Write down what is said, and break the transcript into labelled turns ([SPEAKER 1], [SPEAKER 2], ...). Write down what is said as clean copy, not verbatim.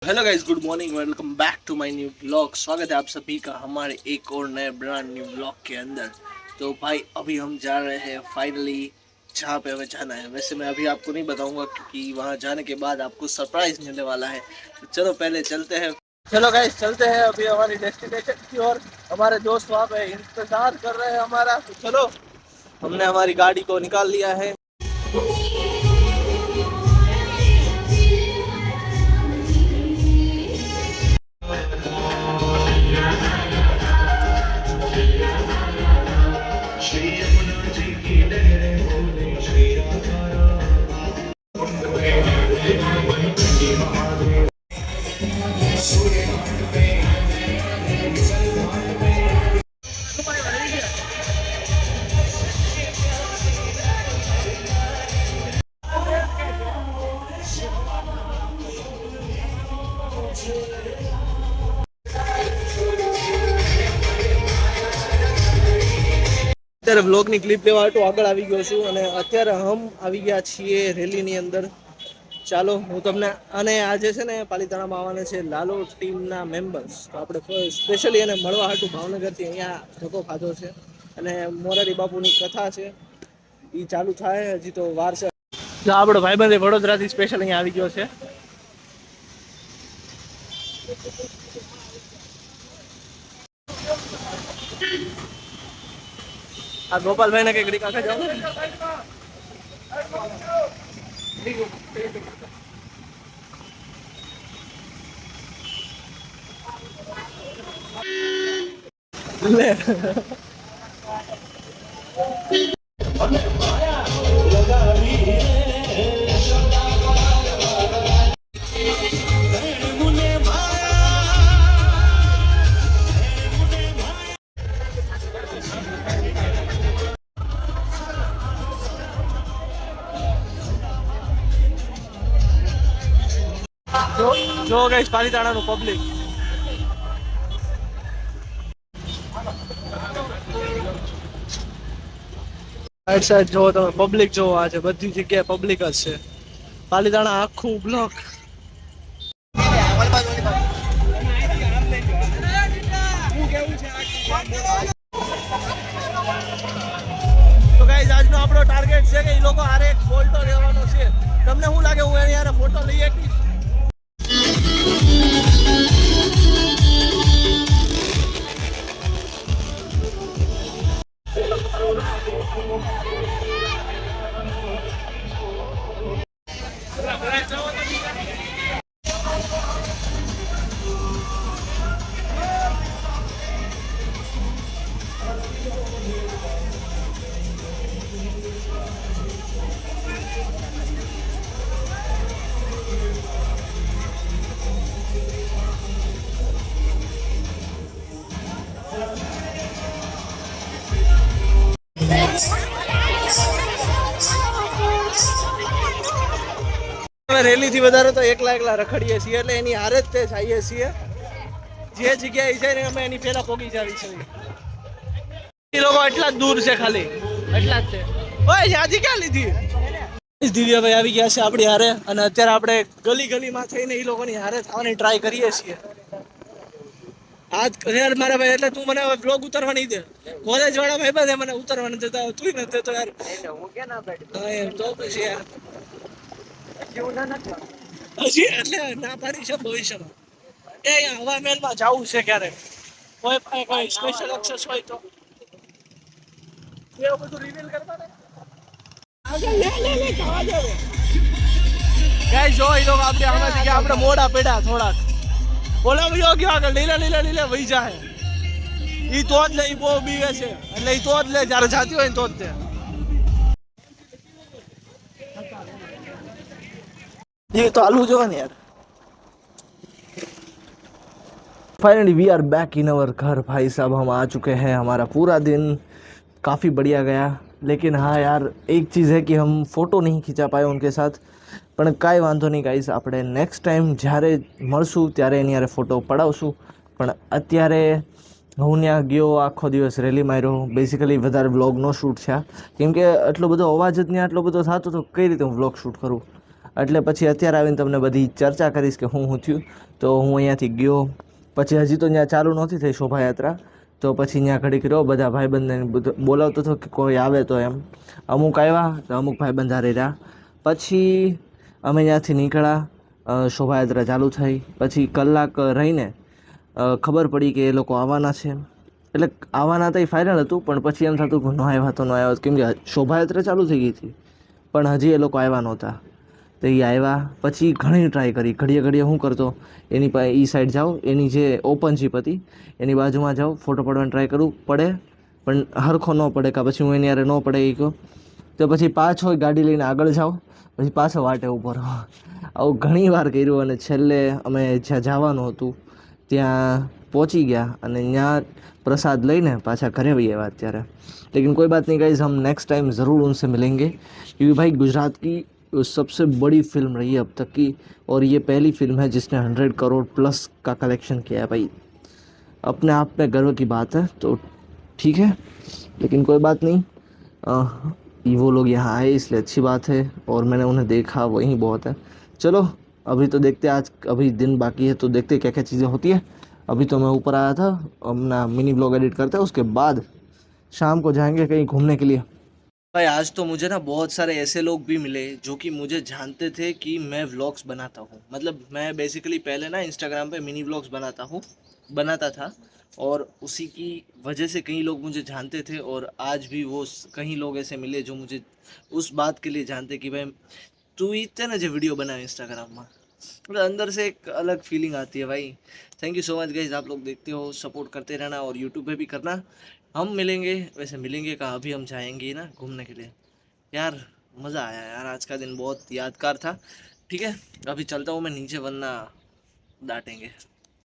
[SPEAKER 1] Hello guys, good morning, welcome back to my new blog. स्वागत है आप सभी का हमारे एक और नए ब्रांड न्यू ब्लॉग के अंदर। तो भाई अभी हम जा रहे हैं फाइनली जहाँ पे हमें जाना है। वैसे मैं अभी आपको नहीं बताऊंगा क्योंकि वहाँ जाने के बाद आपको सरप्राइज मिलने वाला है। तो चलो पहले चलते हैं। चलो गाइस चलते हैं अभी हमारी डेस्टिनेशन की ओर। हमारे दोस्त वहाँ पे इंतजार कर रहे हैं हमारा। तो चलो, हमने हमारी गाड़ी को निकाल लिया है। અત્યારે વ્લોગની ક્લિપ લેવા તો આગળ આવી ગયો છું અને અત્યારે હમ આવી ગયા છીએ રેલીની અંદર. ચાલો હું તમને, અને આજે છે ને પાલિતાણામાં આવવાના છે લાલો ટીમના મેમ્બર્સ. તો આપણે સ્પેશિયલી એને મળવા હાટું ભાવનગરથી અહીંયા ધક્કો ખાધો છે અને મોરારી બાપુની કથા છે એ ચાલુ થાય, હજી તો વાર છે. જો આપણો ભાઈબંધ વડોદરાથી સ્પેશિયલ અહીંયા આવી ગયો છે. આ ગોપાલભાઈ ને કઈ ઘડી કાકા જાવ લે. જો ગાઈસ પાલિતાણાનું પબ્લિક. રાઈટ સાઈડ જો તમે પબ્લિક જો, આજે બધી જગ્યાએ પબ્લિક જ છે. પાલિતાણા આખું બ્લોક. તો ગાઈસ આજનો આપણો ટાર્ગેટ છે કે એ લોકો હારે એક ફોટો લેવાનો છે. તમને શું લાગે હું એની હારે ફોટો લઈ શકીશ? રેલી થી વધારે તો એકલા એકલા રખડીએ છીએ, એટલે એની હારે જ તે જઈએ છીએ. જે જગ્યાએ જઈને અમે એની પહેલા પોગી જાવી છે. એ લોકો એટલા જ દૂર છે, ખાલી એટલા જ છે. ઓય યાદી ક્યાં લીધી? દિવ્યાભાઈ આવી ગયા છે આપણી હારે અને અત્યારે આપણે ગલી ગલીમાં થઈને એ લોકોની હારે થવાની ટ્રાય કરીએ છીએ. આજ યાર મારા ભાઈ, એટલે તું મને બ્લોગ ઉતારવા નહીં દે. કોલેજ વાળા ભાઈ બધા મને ઉતારવા નથી દેતા, તું નથી દેતો યાર. હા એમ તો પછી યાર હજી એટલે ના પાડી છે ભવિષ્યમાં. એ હવા મહેલમાં જવું છે ક્યારેક, કોઈ પાસે કોઈ સ્પેશિયલ એક્સેસ હોય તો એવું બધું રિવીલ કરતા ને આગળ લે જવા દે. ગાઈસ જો એ લોકો આપણે આમાંથી કે આપણે મોડા પડ્યા થોડાક. બોલા ગયો આગળ લીલા વહી જાય. ઈ તો જ લે, ઈ બહુ બીવે છે એટલે ઈ તો જ લે, જ્યારે જાતી હોય ને તો જ તે. ये तो आलू जो है ना यार. Finally we are back in our घर. भाई साहब हम आ चुके हैं. हमारा पूरा दिन काफ़ी बढ़िया गया, लेकिन हाँ यार एक चीज़ है कि हम फ़ोटो नहीं खींचा पाए उनके साथ. પણ કાંઈ વાંધો નહીં ગાઈસ, આપણે નેક્સ્ટ ટાઈમ જ્યારે મળશું ત્યારે એની યારે ફોટો પડાવશું. પણ અત્યારે હું ત્યાં ગયો, આખો દિવસ રેલી માર્યો. બેઝિકલી વધારે વ્લોગ નો શૂટ થયા કેમ કે આટલો બધો અવાજ જ ત્યાં આટલો બધો થતો તો કઈ રીતે હું વ્લોગ શૂટ કરું. એટલે પછી અત્યારે આવીને તમને બધી ચર્ચા કરીશ કે હું થયું. તો હું અહીંયાથી ગયો, પછી હજી તો ત્યાં ચાલુ નહોતી થઈ શોભાયાત્રા, તો પછી ત્યાં ઘડીક રહ્યો, બધા ભાઈબંધને બોલાવતો હતો કે કોઈ આવે તો એમ. અમુક આવ્યા તો અમુક ભાઈબંધ હારે રહ્યા. પછી અમે ત્યાંથી નીકળ્યા, શોભાયાત્રા ચાલુ થઈ. પછી કલાક રહીને ખબર પડી કે એ લોકો આવવાના છે. એટલે આવવાના તો એ ફાઇનલ હતું, પણ પછી એમ થતું કે ન આવ્યા તો ન આવ્યા, કેમ કે શોભાયાત્રા ચાલુ થઈ ગઈ હતી પણ હજી એ લોકો આવ્યા નહોતા. તો એ આવ્યા. પછી ઘણી ટ્રાય કરી, ઘડીએ ઘડીએ શું કરતો, એની પાસે એ સાઈડ જાઓ, એની જે ઓપન જીપ હતી એની બાજુમાં જાઓ, ફોટો પાડવાનો ટ્રાય કરું, પડે પણ હરખો ન પડે, કાં પછી હું એની યારે ન પડે એ કહો તો પછી પાછો ગાડી લઈને આગળ જાઓ, પછી પાછો વાટે ઊભો રહો. આવું ઘણી વાર કર્યું. અને છેલ્લે અમે જ્યાં જવાનું હતું ત્યાં પહોંચી ગયા અને ત્યાં प्रसाद लेने पाछा घरे भी आया અત્યારે. लेकिन कोई बात नहीं गाइज, हम नेक्स्ट टाइम ज़रूर उनसे मिलेंगे, क्योंकि भाई गुजरात की सबसे बड़ी फिल्म रही है अब तक की, और ये पहली फिल्म है जिसने 100 करोड़ प्लस का कलेक्शन किया है भाई. अपने आप में गर्व की बात है. तो ठीक है, लेकिन कोई बात नहीं, वो लोग यहाँ आए इसलिए अच्छी बात है, और मैंने उन्हें देखा वही बहुत है. चलो अभी तो देखते, आज अभी दिन बाकी है तो देखते क्या क्या चीज़ें होती है. अभी तो मैं ऊपर आया था, अपना मिनी ब्लॉग एडिट करते हैं, उसके बाद शाम को जाएंगे कहीं घूमने के लिए. भाई आज तो मुझे ना बहुत सारे ऐसे लोग भी मिले जो कि मुझे जानते थे कि मैं व्लॉग्स बनाता हूँ. मतलब मैं बेसिकली पहले ना इंस्टाग्राम पे मिनी व्लॉग्स बनाता था, और उसी की वजह से कई लोग मुझे जानते थे. और आज भी वो कई लोग ऐसे मिले जो मुझे उस बात के लिए जानते कि भाई तू इतने ना जो वीडियो बनाए इंस्टाग्राम में, मतलब अंदर से एक अलग फीलिंग आती है भाई. Thank you so much guys, आप लोग देखते हो, सपोर्ट करते रहना, और यूट्यूब पे भी करना. हम मिलेंगे, वैसे मिलेंगे कहाँ, अभी हम जाएंगे ना घूमने के लिए. यार मज़ा आया यार, आज का दिन बहुत यादगार था. ठीक है, अभी चलता हूँ मैं नीचे, वरना डांटेंगे.